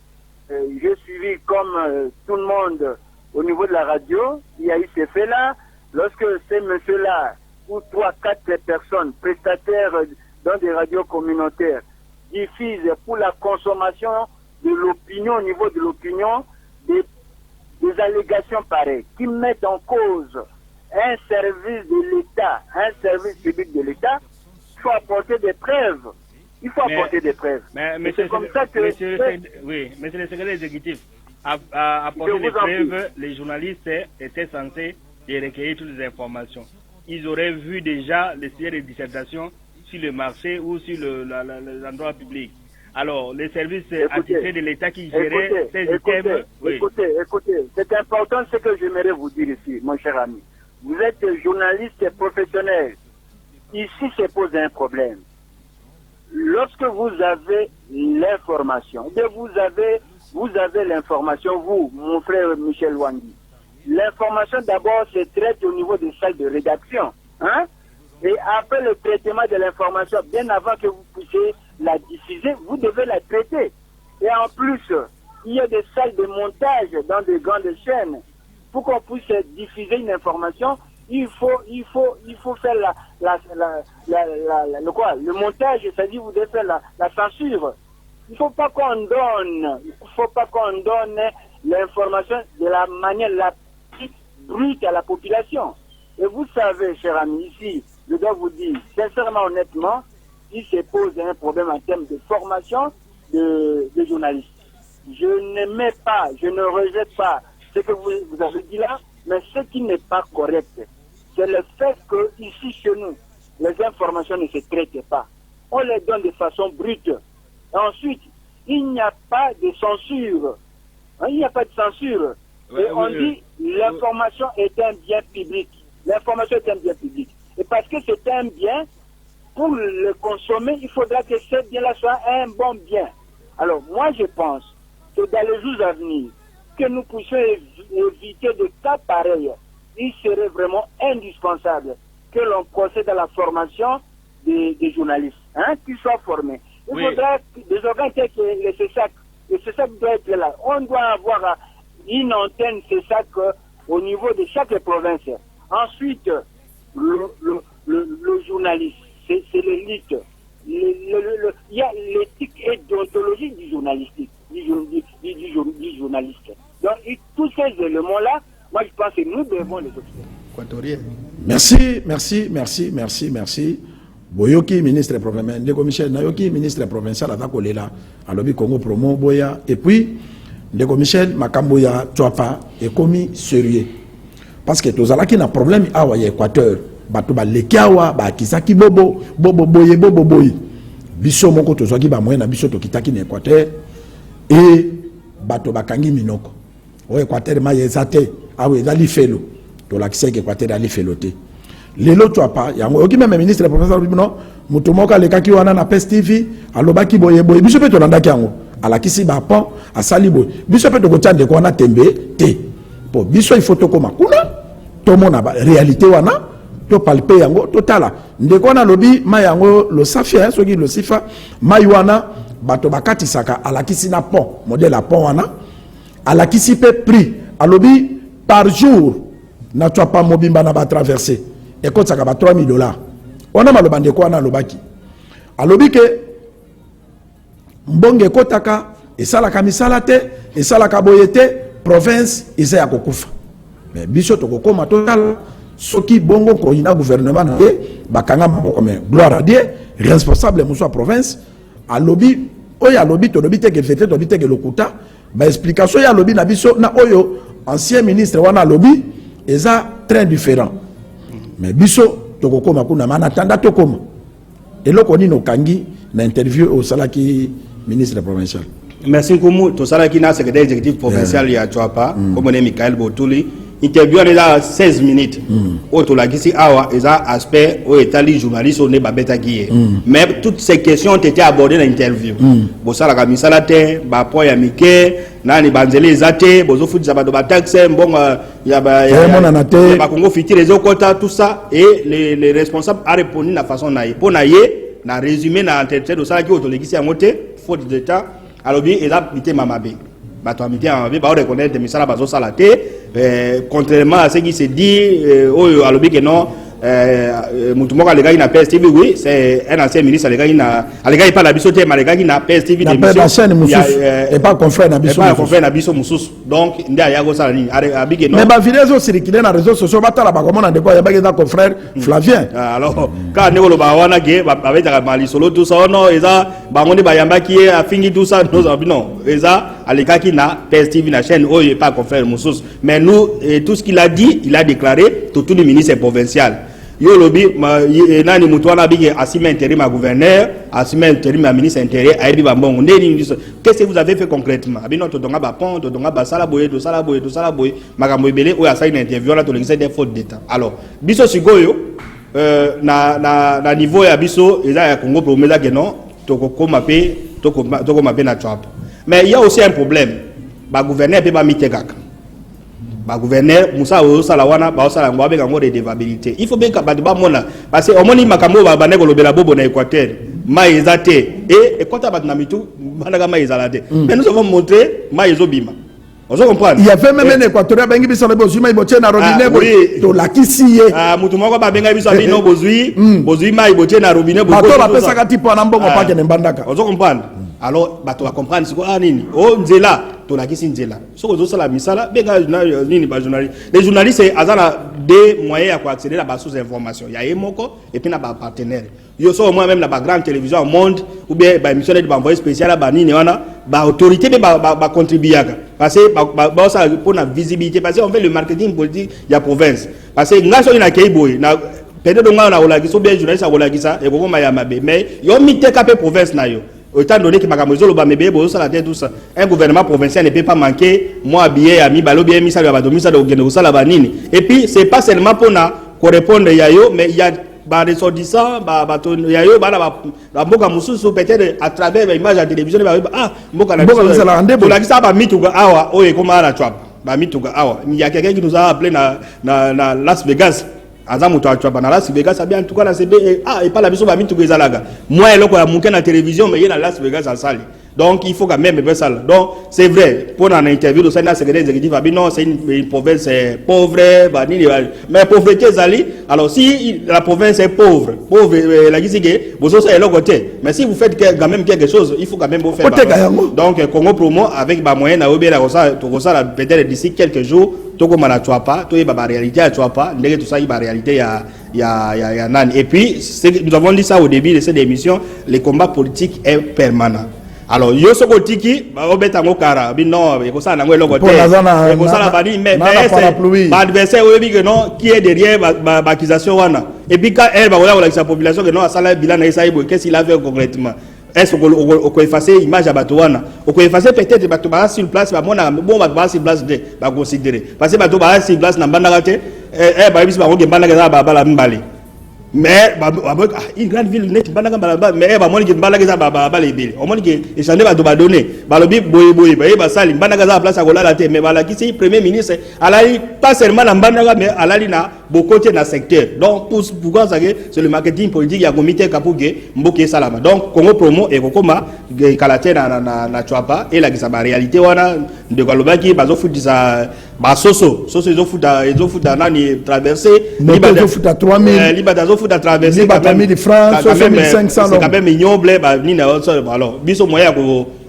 comme tout le monde au niveau de la radio, il y a eu ces faits-là. Lorsque ces messieurs-là, ou 3, 4 personnes, prestataires dans des radios communautaires, diffusent pour la consommation de l'opinion, au niveau de l'opinion, des allégations pareilles, qui mettent en cause un service de l'État, un service public de l'État, il faut apporter des preuves. Il faut apporter des preuves. Mais c'est comme ça que... Monsieur le secrétaire exécutif, à apporter des preuves, les journalistes étaient censés recueillir toutes les informations. Ils auraient vu déjà les sujets de dissertation sur le marché ou sur l'endroit public. Alors, les services attitrés de l'État qui géraient ces items... Écoutez, c'est important ce que j'aimerais vous dire ici, mon cher ami. Vous êtes journaliste professionnel. Ici se pose un problème. Lorsque vous avez l'information, vous avez l'information, vous, mon frère Michel Wangui. L'information d'abord se traite au niveau des salles de rédaction. Hein? Et après le traitement de l'information, bien avant que vous puissiez la diffuser, vous devez la traiter. Et en plus, il y a des salles de montage dans de grandes chaînes. Pour qu'on puisse diffuser une information, il faut faire le montage, c'est-à-dire vous devez faire la censure. Il ne faut pas qu'on donne l'information de la manière la plus brute à la population. Et vous savez, cher ami, ici, je dois vous dire, sincèrement, honnêtement, il se pose un problème en termes de formation de journalistes. Je n'aimais pas, je ne rejette pas ce que vous avez dit là, mais ce qui n'est pas correct, c'est le fait que ici chez nous, les informations ne se traitent pas. On les donne de façon brute. Et ensuite, il n'y a pas de censure. Il n'y a pas de censure. Et on dit l'information est un bien public. L'information est un bien public. Et parce que c'est un bien, pour le consommer, il faudra que ce bien-là soit un bon bien. Alors, moi, je pense que dans les jours à venir, que nous puissions éviter de cas pareils, il serait vraiment indispensable que l'on procède à la formation des journalistes, qu'ils soient formés. Il faudra des organes tels que le CESAC. Le CESAC doit être là. On doit avoir une antenne CESAC au niveau de chaque province. Ensuite, le journaliste, c'est l'élite. Il y a l'éthique et déontologie du journalistique, du journaliste. Donc, tous ces éléments-là, moi, je pense que nous devons les observer. Merci. Boyoki, ministre provincial, Ndeko Michel Nayoki, ministre provincial, Atakolela, Alobi Congo Promo, Boya, et puis, Ndeko Michel, Makamboya, Tuapa, est commis sérieux. Parce que tous alaki na problème awa ya Équateur, batuba lekiawa, ba kisaki bobo boye. Biso moko tozwaki ba moyen na biso to kitaki na Équateur et batuba kangi minoko. O Équateur ma yezate, awe ezali felo. To la kiseki Équateur ali feloté. Lelo Tuapa, yango oki même ministre professeur Bino, mutumoka lekaki wana na PES TV, alobaki boye biso pe to landaki yango. Alakisi ba pont, asali boye. Biso pe to kotiande ko wana tembe te. Po biso il faut to koma kuna to mona ba réalité wana to palper yango totala ndeko na lobi ma yango lo safia soki lo sifa mai wana bato bakati saka alakisi na pont modèle à pont wana alakisi pe prix alobi par jour na toi pas mobimba na ba traverser et quand ça ba $3,000 on a maloba ndeko wana lobaki alobi ke mbonge kotaka esalaka misala te esalaka boyete province isa ya kokufa mais biso to kokoma total soki bongo ko ina gouvernement na bakanga moko mais gloire à Dieu responsable muso province a lobby oya lobby to lobby te ke fete to lobby te ke lokuta ba explication ya lobby na biso na oyo ancien ministre wana lobby eza très différent mais biso to kokoma kuna mana tanda to koma eloko nino kangi na interview au salaki ministre provincial. Merci Koumou. Tout ça là qui n'a secrétaire exécutif provincial il y a Tuapa, comme on est Michael Botouli. Interview on est là 16 minutes. Autre là qui c'est aspect au état journaliste on est babeta qui est. Mais toutes ces questions ont été abordées dans l'interview. Bon ça la camisala te, ba point ya Mike, nani banzele zate, bozo foot za ba taxe, bon ya ba Congo fiti les okota tout ça et les responsables a répondu de la façon naïe. Pour naïe, na résumé na entretien de ça qui auto légisi à monter faute d'état. Alors bien, il a été mamabé. bato amité amabe ba reconnaître misala bazo sala te contrairement à ce qui se dit oyo alobi que non mutu moko alekaki na PSTV oui c'est un ancien ministre alekaki na alekaki pas na biso te mais alekaki na PSTV de mission et pas confrère na biso pas confrère na biso mususu donc nda ya go sala nini abi que non mais ba vidéo zo circuler na réseaux sociaux batala ba komona ndeko ya ba confrère Flavien alors quand ne ba wana ke ba betaka mali solo tout ça non eza bango ne bayambaki afingi tout ça non eza alekaki na PSTV na chaîne oyo pas confrère mususu mais nous tout ce qu'il a dit il a déclaré tout le ministre provincial yo lobi nani mutu wana bigi asime intérim à gouverneur asime intérim à ministre intérieur aibi ba mbongo ndeni qu'est-ce que vous avez fait concrètement abino to donga ba pont to donga ba sala boye makambo ebele oyo asali na interview la to l'excès des fautes d'état alors biso sikoyo na niveau ya biso eza ya Congo promesa que non to kokoma pe to koma pe na trap mais il y a aussi un problème ba gouverneur pe ba mitekaka ba gouverneur Moussa Salawana ba osala ngwa beka ngode dévabilité il faut bien ka ba mona parce que omoni makambo ba baneko lobela bobo na Équateur mai ezate et kota ba na mitu banaka mai ezalate mais nous avons montré mai ezobima on se comprend il y avait même un Équateur bengi biso na bozui mai botie na robinet to lakisiye mutu moko ba benga biso bino bozui mai botie na robinet bozo ba pesa ka tipo na mbongo pa ke mbandaka on se comprend alors bato va comprendre siko nini o nzela to lakisi nzela soko zo sala misala benga nini ba journaliste les journalistes azala des moyens à accéder à la source d'information il y a emoko et puis na ba partenaire yo so moi même la grande télévision au monde ou bien ba émission de envoyé spécial ba nini wana ba autorité ba contribuer parce que ba ça pour la visibilité parce que on fait le marketing politique il y a province parce que ngaso ina keiboy na peut-être donc on a olakisa bien journaliste a olakisa et ko ma ya mabe mais yo mité capé province na yo autant donné que makamozolo ba mebe bo ça la tête tout ça un gouvernement provincial ne peut pas manquer moi billet ami balo bien misa ba domisa do gene sala ba nini et puis c'est pas seulement pour na correspondre yayo mais il y a ba ressortissant ba yayo ba la mboka mususu peut-être à travers l'image à télévision ba mboka na pour la ça ba mituga awa oye koma na trap ba mituga awa il y a quelqu'un qui nous a appelé na Las Vegas azamuto atwaba na Las Vegas a bien en tout cas na CB et pas la biso ba mituga ezalaga moi eloko ya muke na télévision mais il na Las Vegas en salle donc il faut quand même faire ça donc c'est vrai pour une interview de Sénat secrétaire exécutif non c'est une province pauvre mais pauvreté zali alors si la province est pauvre la gisige vous aussi l'autre côté mais si vous faites quand même quelque chose il faut quand même vous faire donc Congo Promo avec ba moyen na obé la ça peut-être d'ici quelques jours toko mala tuapa to ba réalité à tuapa ndenge tout ça il ba réalité ya nan et puis nous avons dit ça au début de cette émission les combats politiques est permanent. Alors yo soko tiki ba obeta ngokara bi non ko ça na ngwe lokote ko ça la bani mais ba adversaire oyebi que non qui est derrière ba accusation wana et puis quand elle ba wala sa population que non ça la bilan na isaibo qu'est-ce qu'il a fait concrètement est-ce qu'on effacer image à bato wana on effacer peut-être bato ba sur place ba mona bon ba sur place de ba considérer parce que bato ba sur place na bandaka te ba biso ba ko ngembana ba la mbali mais une grande ville net banaka balaba mais ba moni ke balaka za ba lebele o moni ke échanger ba do ba donner ba lobi boye ba sali banaka za place akola la te mais bala ki c'est premier ministre alali pas seulement na banaka mais alali na bokote na secteur donc pourquoi ça que c'est le marketing politique ya comité kapuge mboke salama donc Congo Promo et kokoma kalate na chwapa et la ba réalité wana de kalobaki bazo futisa ba soso ezo futa nani traverser libata futa 3000 libata zo futa traverser libata 1000 francs 6500 c'est quand même mignon blé ba nina alors biso moya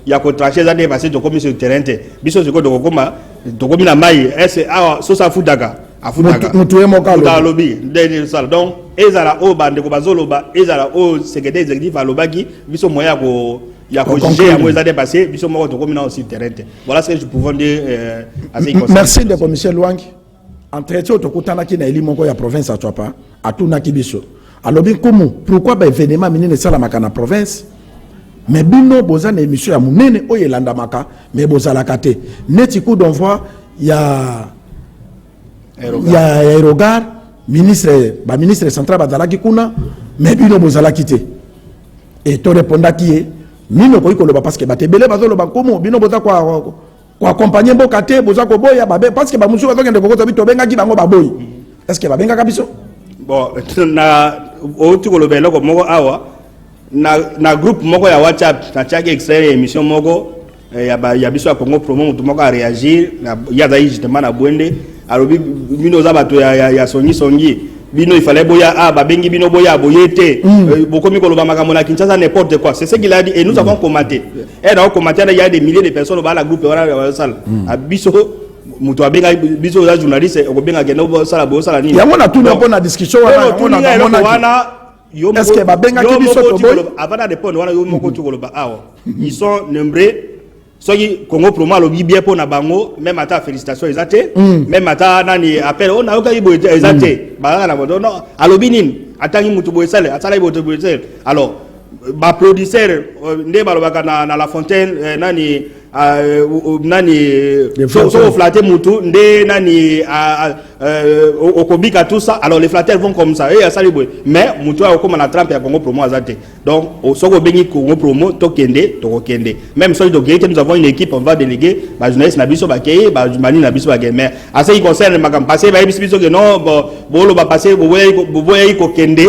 ya ko tracher za ne passer to comme sur le terrain te biso ziko to koma to komi na mai est so sa futaka afutaka mutuwe mokalo da lobby de ça donc ezala o bande ko bazoloba ezala o secrétaire exécutif alobaki biso moya ko ya ko juger ya moza dépassé biso moko to komi na aussi terrain te voilà ce que je pouvais dire merci de commissaire Luangi entretien to kutana ki na eli moko ya province a Chwapa atuna ki biso alobi komo pourquoi ba événement minene sala makana province mais bino boza na émission ya munene oyelanda maka mais bozala kate neti coup d'envoi ya Aérogare ministre central bazalaki kuna mais bino bozalaki te et to répondaki nino ko ikoloba parce que batebele bazoloba komo bino boza ko accompagner mboka te boza ko boya babe parce que ba musu bazokende kokota bito bengaki bango baboyi est-ce que babengaka biso bon na otu koloba eloko moko awa na groupe moko ya WhatsApp na chaki extrait émission moko il y a biso à Congo Promo tout le monde a réagi il y a justement na Bwende alors bino za bato ya songi bino il fallait boya babengi bino boya boyete bokomi koloba makambo na Kinshasa n'importe quoi, c'est ce qu'il a dit et nous avons commenté et dans commentaire il y a des milliers de personnes dans la groupe wana salle biso muto abenga biso za journaliste okobenga keno bo sala nini yango na tout le monde discussion wana est-ce que babenga ki biso to boy avant de pondre wana yo moko to koloba awa ils sont nombreux soki Congo Promo alobi bien pour na bango même ata félicitations ezate même ata nani appel on a yoka ibo ezate ba na bodo non alobi nini atangi mutu boyesale atala ibo to boyesale alors ba producteur nde balobaka na La Fontaine nani so flatter mutu nde nani okobika tout ça alors les flatteurs vont comme ça et ça mais mutu a comme na trempe ya Congo Promo azate donc soko bengi Congo Promo to kende même si nous avons une équipe on va déléguer ba journaliste na biso ba kei ba jumani na biso ba mais à ce qui concerne makam passer ba biso que non bolo ba passer boye ko kende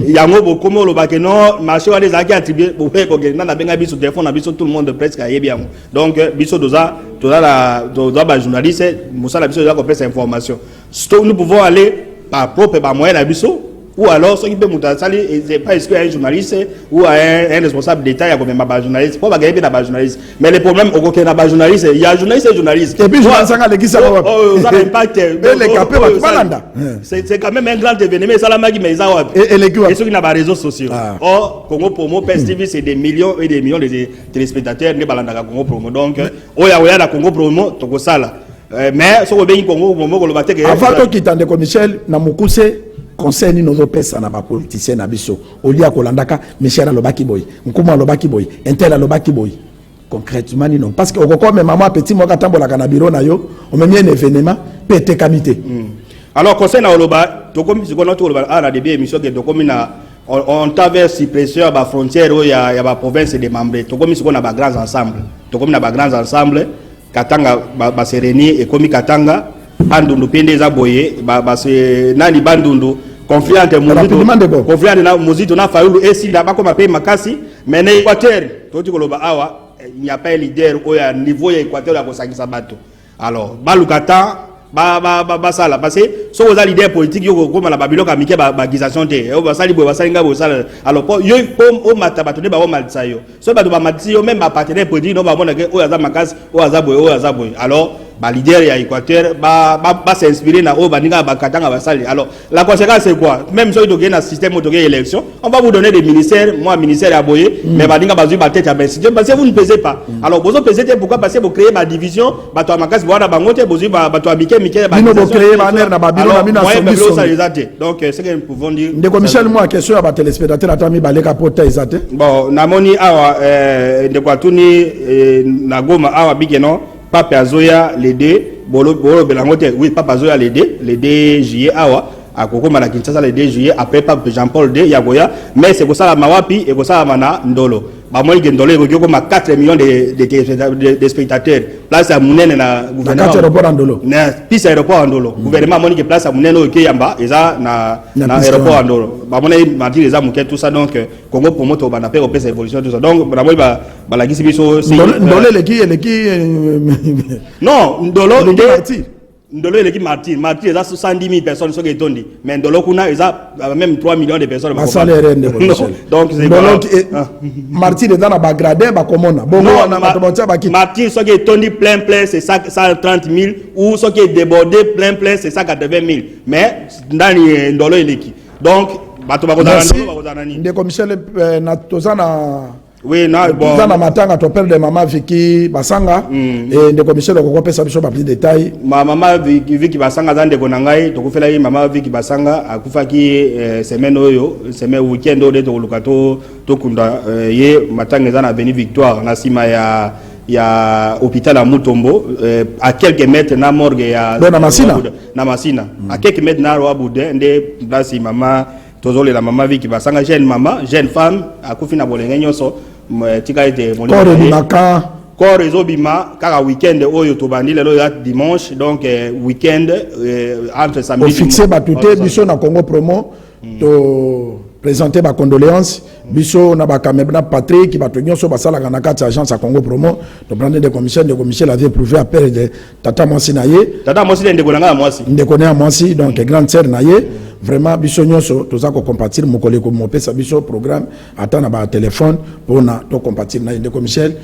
yango bo komo lo ba que non marché wa des acquis attribué boye ko kende na benga biso téléphone na biso tout le monde presque a yebi yango donc biso doza ba journaliste musala biso doza ko faire information. Nous pouvons aller par propre moyen à biso ou alors ceux qui peuvent montrer c'est pas est-ce qu'un journaliste ou un responsable d'État il y a même pas journaliste pas gagner na journaliste mais le problème au côté na journaliste il y a journaliste et journaliste et puis je pense que les ça va impact les capés c'est quand même un grand événement ça la magi mais ça et ceux qui n'a pas réseaux sociaux Congo Promo PSTV c'est des millions et des millions de téléspectateurs ne balanda Congo Promo donc oya na Congo Promo to ko sala mais ce que bien Congo Promo ko le battre avant to kitande ko Michel na mukuse conseil ni nozo pesa na ba politicien na biso olia ko landaka Michel alobaki boy nkuma alobaki boy intel alobaki boy concrètement non parce que okoko même maman petit mo katambola kana biro na yo o même un événement pété kamité alors conseil na oloba to comme ce qu'on a to oloba na début émission que to comme na on traverse pression ba frontière il y a ba province de membres to comme ce qu'on a ba grands ensemble to comme na ba grands ensemble katanga ba sereni et comme katanga bandundu pende za boye ba se nani bandundu conflit entre Mozito na Fayulu et si là-bas comme appelé Makasi mais na Équateur toti koloba awa il n'y a pas un leader au niveau ya Équateur ya kosangisa bato alors balukata ba sala parce que so aux leader politique yo comme la babilo ka mike ba accusation te o ba sali boye ba salinga bo sala alors yo o mata bato ne ba o malisa yo so bato ba matisi yo même ba partenaire politique no ba mona ke o ya za Makasi o ya za boye alors ba leader ya Équateur ba s'inspirer na o baninga ba katanga ba sali alors la conséquence c'est quoi même si tu gagnes un système de élection on va vous donner des ministères moi ministère ya boye mais baninga ba zui ba tête à ben parce que vous ne pesez pas alors vous pesez pourquoi parce que vous créez ma division ba to Makasi bona bangote bozui ba to abike ba créer banner na babilo na bina donc c'est que nous pouvons dire ndeko Michel moi question à ba téléspectateurs atami baleka pota ezate bon namoni awa ndeko atuni na Goma awa bikeno Papa Azoya les deux bolo belangote oui Papa Azoya les 2 juillet awa à Kokoma na Kinshasa les 2 juillet après Pape Jean-Paul II Yagoya mais c'est pour ça la mawapi et pour ça mana ndolo ba moi ndolo et ko ma 4 millions de spectateurs place à munene na gouvernement 4 aéroport ndolo na piste aéroport ndolo gouvernement moni que place à munene o yamba eza na aéroport ndolo ba mona mati les amuke tout ça donc Congo Promo to bana pe au pesa évolution tout ça donc ba moi ba la gisi biso ndolo eleki non ndolo Ndolo il est Martin il a 70 000 personnes sur les tondi mais Ndolo kuna il a même 3 millions de personnes donc c'est Martin est dans la bagradin ba komona bongo na matobotia ba Martin so qui tondi plein c'est 130 000 ou so qui est débordé plein c'est 180 000 mais dans Ndolo il est qui donc bato ba kozana ni ndeko Michel na tozana oui na bon dans la matanga to père de maman Vicky Basanga et ndeko Michel ko pesa biso ba plus détail maman Vicky Basanga za ndeko nangai to kufela yi maman Vicky Basanga akufaki semaine oyo semaine weekend oyo to lukato to kunda ye matanga za na Avenue Victoire na sima ya hôpital à Mutombo à quelques mètres na morgue ya na Masina à quelques mètres na Roaboudin nde place maman tozole la maman Vicky Basanga jeune femme akufi na bolenge nyonso tika ete corps ezobima kaka weekend oyo tobandi lelo ya dimanche donc weekend entre samedi fixé batute biso na Congo Promo to présenter ma condoléance biso na ba Kamebna Patrick qui va tenir sur basala na kati agence à Congo Promo to prendre des commissions l'avait prouvé à père de Tata Monsi naye Tata Monsi ndeko na Monsi ndeko na Monsi donc grande sœur naye vraiment biso nyonso toza ko compatir mo koleko mo pesa biso programme atana ba téléphone pour na to compatir na ndeko Michel.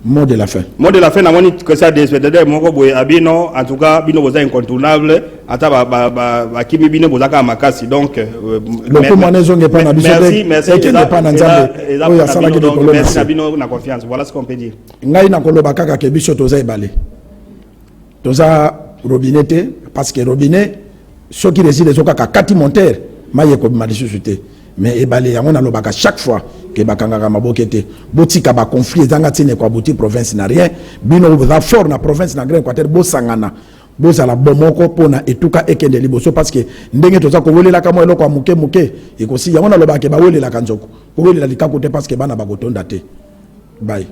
Mot de la fin. Mot de la fin, que ça des moko boye abino en tout cas bino boza incontournable ata ba kimi bino boza ka makasi donc le commandant n'est pas na biso merci qui n'est pas na nzambe oya sala ki de kolo merci bino na confiance voilà ce qu'on peut dire ngai na koloba kaka ke biso toza ebale toza robinet parce que robinet ceux qui résident soka ka kati monter maye ko madisuté mais ebale yango na lobaka chaque fois que bakangaka mabokete botika ba conflit zanga tine kwa boti province na rien bino za fort na province na grand Équateur bosangana bozala bomoko pona etuka ekende liboso parce que ndenge toza ko welela ka mo eloko muke muke ekosi yango na lobaka ba welela kanzoko ko welela likako te parce que bana bakotonda te bye